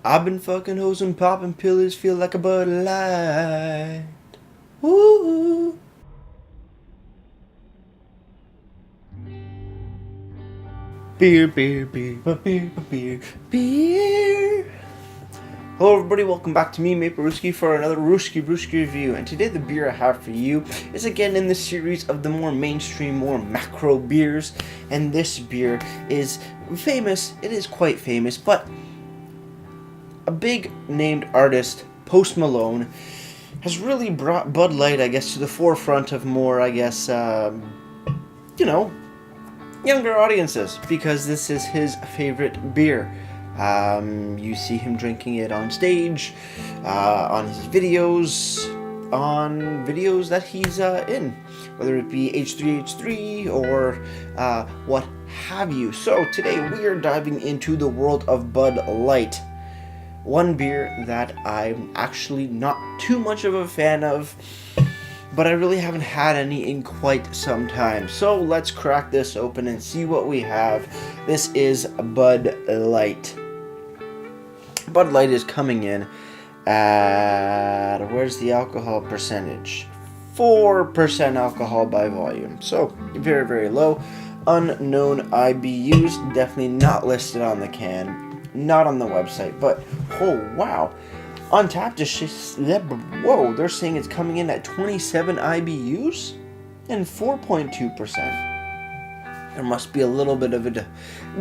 I've been fucking hoes and popping pills, feel like a Bud Light. Woo! Beer, beer, beer, beer, beer, beer. Hello everybody, welcome back to me, Maple Ruski, for another Ruski review. And today the beer I have for you is again in the series of the more mainstream, more macro beers. And this beer is famous, it is quite famous, but a big named artist, Post Malone, has really brought Bud Light, I guess, to the forefront of more, I guess, younger audiences, because this is his favorite beer. You see him drinking it on stage, on his videos, on videos that he's in, whether it be H3H3 or what have you. So today we are diving into the world of Bud Light. One beer that I'm actually not too much of a fan of, but I really haven't had any in quite some time. So let's crack this open and see what we have. This is Bud Light. Bud Light is coming in at, where's the alcohol percentage? 4% alcohol by volume. So very, very low. Unknown IBUs, definitely not listed on the can. Not on the website, but oh wow. Untapped is just, whoa, they're saying it's coming in at 27 IBUs and 4.2%. There must be a little bit of a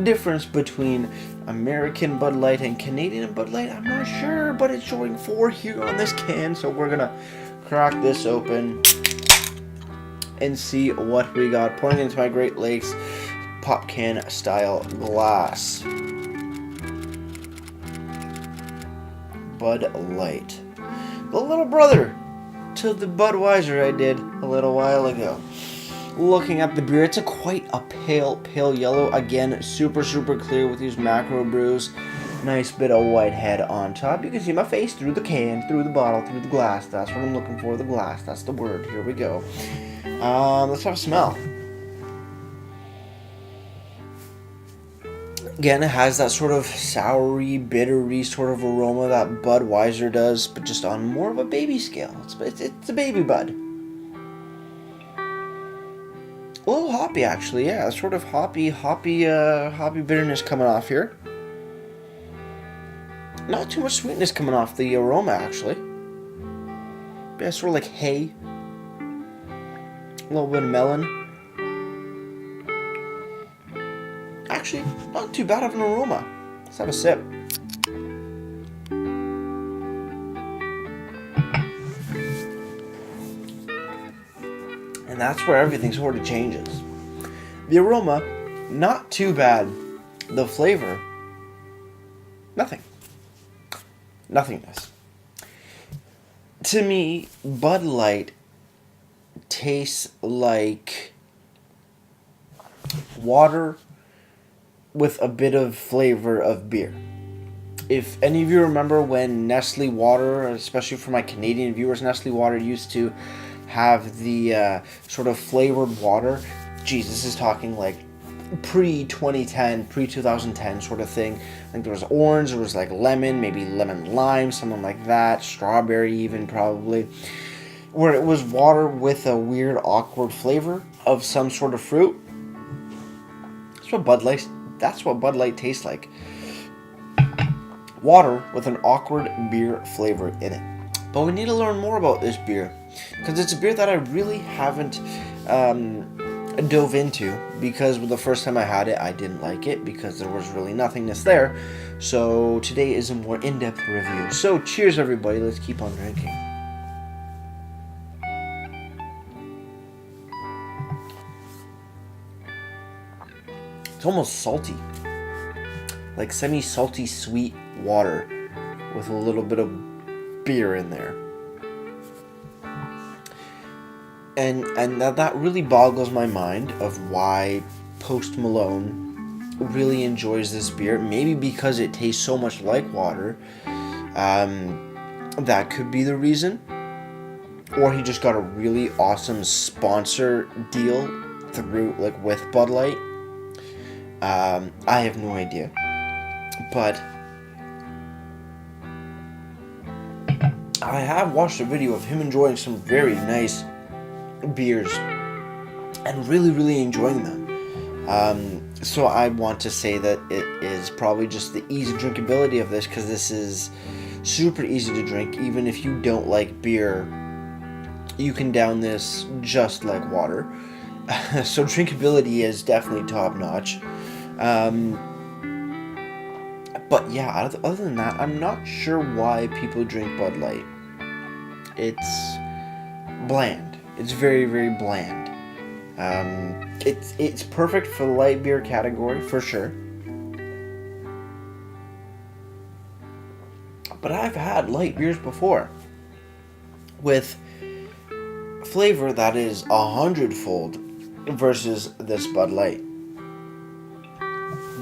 difference between American Bud Light and Canadian Bud Light. I'm not sure, but it's showing 4 here on this can, so we're gonna crack this open and see what we got. Pouring into my Great Lakes pop can style glass. Bud Light, the little brother to the Budweiser I did a little while ago. Looking at the beer, it's quite a pale yellow. Again, super clear with these macro brews. Nice bit of white head on top. You can see my face through the can, through the bottle, through the glass. That's what I'm looking for, the glass. That's the word. Here we go. Let's have a smell. Again, it has that sort of soury, bittery sort of aroma that Budweiser does, but just on more of a baby scale. It's a baby Bud. A little hoppy, actually, yeah. Sort of hoppy bitterness coming off here. Not too much sweetness coming off the aroma, actually. Yeah, sort of like hay. A little bit of melon. Actually, not too bad of an aroma. Let's have a sip. And that's where everything sort of changes. The aroma, not too bad. The flavor, nothing. Nothingness. To me, Bud Light tastes like water with a bit of flavor of beer. If any of you remember when Nestle Water, especially for my Canadian viewers, Nestle Water used to have the sort of flavored water. Geez, this is talking like pre-2010, pre-2010 sort of thing. I think there was orange, there was like lemon, maybe lemon lime, something like that, strawberry even probably, where it was water with a weird awkward flavor of some sort of fruit. That's what Bud Light tastes like. Water with an awkward beer flavor in it. But we need to learn more about this beer, because it's a beer that I really haven't dove into, because the first time I had it, I didn't like it because there was really nothingness there. So today is a more in-depth review. So cheers everybody, let's keep on drinking. It's almost salty, like semi-salty sweet water with a little bit of beer in there, and that really boggles my mind of why Post Malone really enjoys this beer. Maybe because it tastes so much like water. That could be the reason, or he just got a really awesome sponsor deal through, like, with Bud Light. I have no idea. But I have watched a video of him enjoying some very nice beers and really, really enjoying them. So I want to say that it is probably just the easy drinkability of this, because this is super easy to drink. Even if you don't like beer, you can down this just like water. So drinkability is definitely top notch. But yeah, other than that, I'm not sure why people drink Bud Light. It's bland. It's very, very bland. It's perfect for the light beer category, for sure. But I've had light beers before with flavor that is 100-fold versus this Bud Light.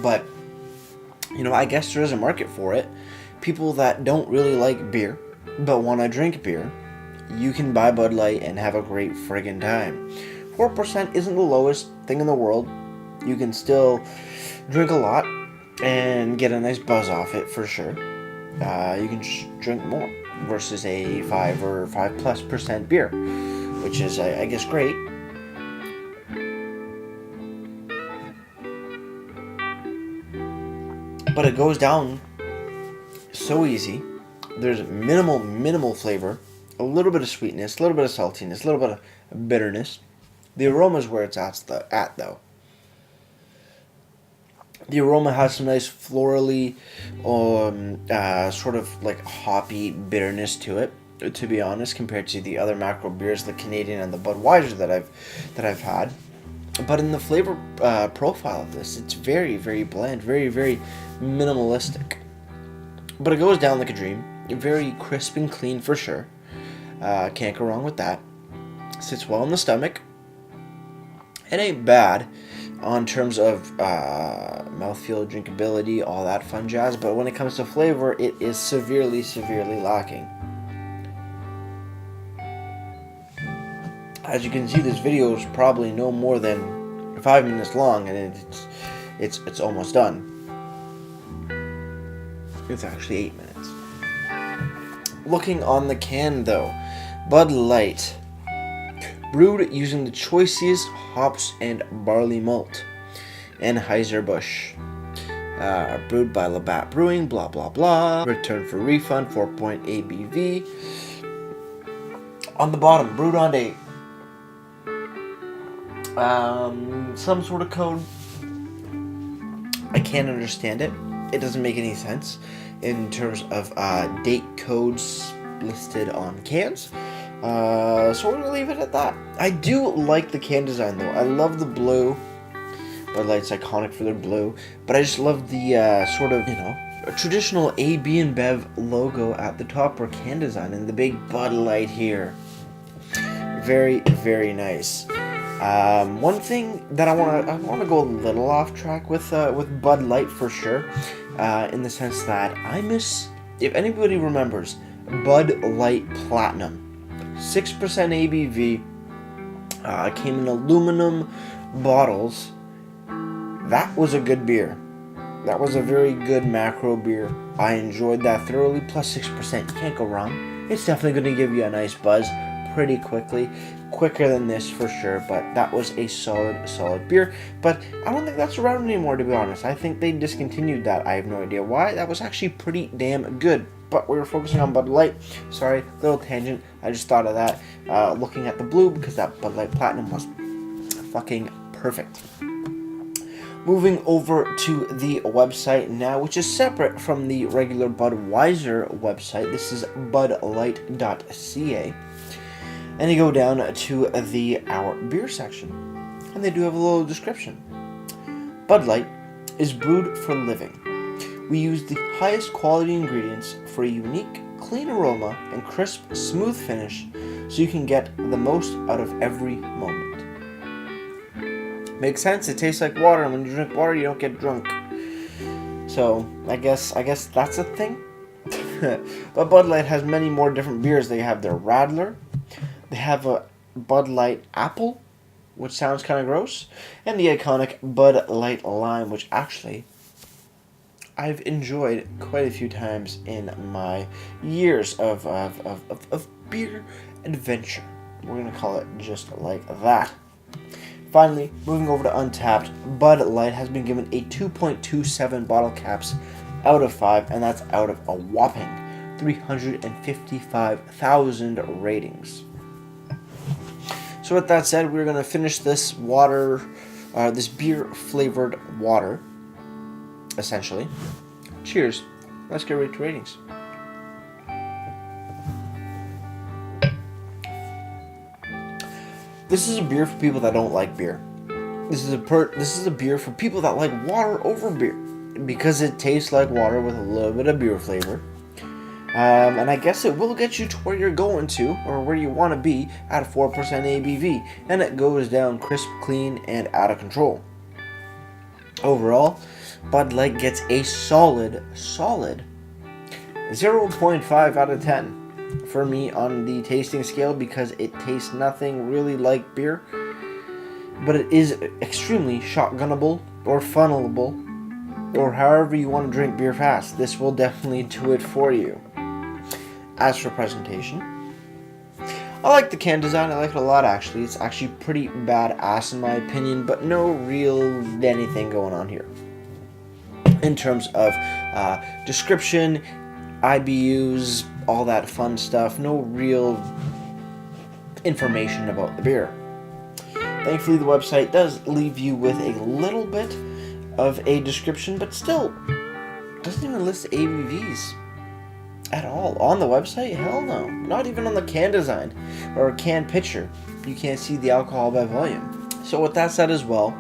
But, you know, I guess there is a market for it. People that don't really like beer but want to drink beer, you can buy Bud Light and have a great friggin' time. 4% isn't the lowest thing in the world. You can still drink a lot and get a nice buzz off it, for sure. You can drink more versus a 5 or 5+% beer, which is, I guess, great. But it goes down so easy. There's minimal flavor, a little bit of sweetness, a little bit of saltiness, a little bit of bitterness. The aroma is where it's at though. The aroma has some nice florally, sort of like hoppy bitterness to it. To be honest, compared to the other macro beers, the Canadian and the Budweiser that I've had. But in the flavor profile of this, it's very, very bland, very, very minimalistic. But it goes down like a dream. Very crisp and clean, for sure. Can't go wrong with that. Sits well in the stomach. It ain't bad on terms of mouthfeel, drinkability, all that fun jazz. But when it comes to flavor, it is severely, severely lacking. As you can see, this video is probably no more than 5 minutes long, and it's almost done. It's actually 8 minutes. Looking on the can, though, Bud Light, brewed using the choicest hops and barley malt, Anheuser-Busch, brewed by Labatt Brewing, blah blah blah. Return for refund, 4-point ABV. On the bottom, brewed on date. Some sort of code. I can't understand it. It doesn't make any sense in terms of date codes listed on cans. So we're gonna leave it at that. I do like the can design though. I love the blue. Bud Light's iconic for their blue, but I just love the sort of, a traditional AB Inbev logo at the top or can design, and the big Bud Light here. Very, very nice. One thing that I want to go a little off track with Bud Light, for sure, in the sense that I miss, if anybody remembers, Bud Light Platinum, 6% ABV, came in aluminum bottles. That was a good beer. That was a very good macro beer. I enjoyed that thoroughly. Plus 6%, you can't go wrong. It's definitely going to give you a nice buzz pretty quickly, quicker than this for sure, but that was a solid beer. But I don't think that's around anymore, to be honest. I think they discontinued that. I have no idea why. That was actually pretty damn good. But we were focusing on Bud Light. Sorry, little tangent. I just thought of that looking at the blue, because that Bud Light Platinum was fucking perfect. Moving over to the website now, which is separate from the regular Budweiser website. This is budlight.ca. And you go down to the Our Beer section, and they do have a little description. Bud Light is brewed for living. We use the highest quality ingredients for a unique, clean aroma and crisp, smooth finish, so you can get the most out of every moment. Makes sense. It tastes like water, and when you drink water, you don't get drunk. So I guess that's a thing. But Bud Light has many more different beers. They have their Radler. They have a Bud Light Apple, which sounds kind of gross, and the iconic Bud Light Lime, which actually I've enjoyed quite a few times in my years of beer adventure. We're going to call it just like that. Finally, moving over to Untapped, Bud Light has been given a 2.27 bottle caps out of 5, and that's out of a whopping 355,000 ratings. So with that said, we're going to finish this this beer-flavored water, essentially. Cheers. Let's get right to ratings. This is a beer for people that don't like beer. This is a beer for people that like water over beer, because it tastes like water with a little bit of beer flavor. And I guess it will get you to where you're going to, or where you want to be, at 4% ABV, and it goes down crisp, clean, and out of control. Overall, Bud Light gets a solid 0.5 out of 10 for me on the tasting scale, because it tastes nothing really like beer, but it is extremely shotgunnable or funnelable, or however you want to drink beer fast. This will definitely do it for you. As for presentation, I like the can design. I like it a lot, actually. It's actually pretty badass in my opinion, but no real anything going on here in terms of description, IBUs, all that fun stuff. No real information about the beer. Thankfully, the website does leave you with a little bit of a description, but still doesn't even list ABVs at all on the website. Hell no. Not even on the can design or can picture. You can't see the alcohol by volume. So with that said as well,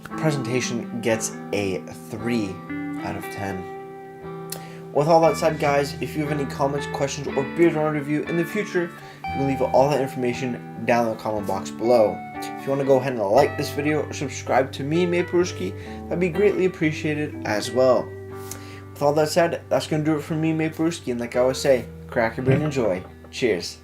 presentation gets a 3 out of 10. With all that said, guys, if you have any comments, questions, or beer to review in the future, you can leave all that information down in the comment box below. If you want to go ahead and like this video or subscribe to me, Maperuski, that'd be greatly appreciated as well. With all that said, that's going to do it for me, Maperuski, and like I always say, crack your beer and enjoy. Cheers.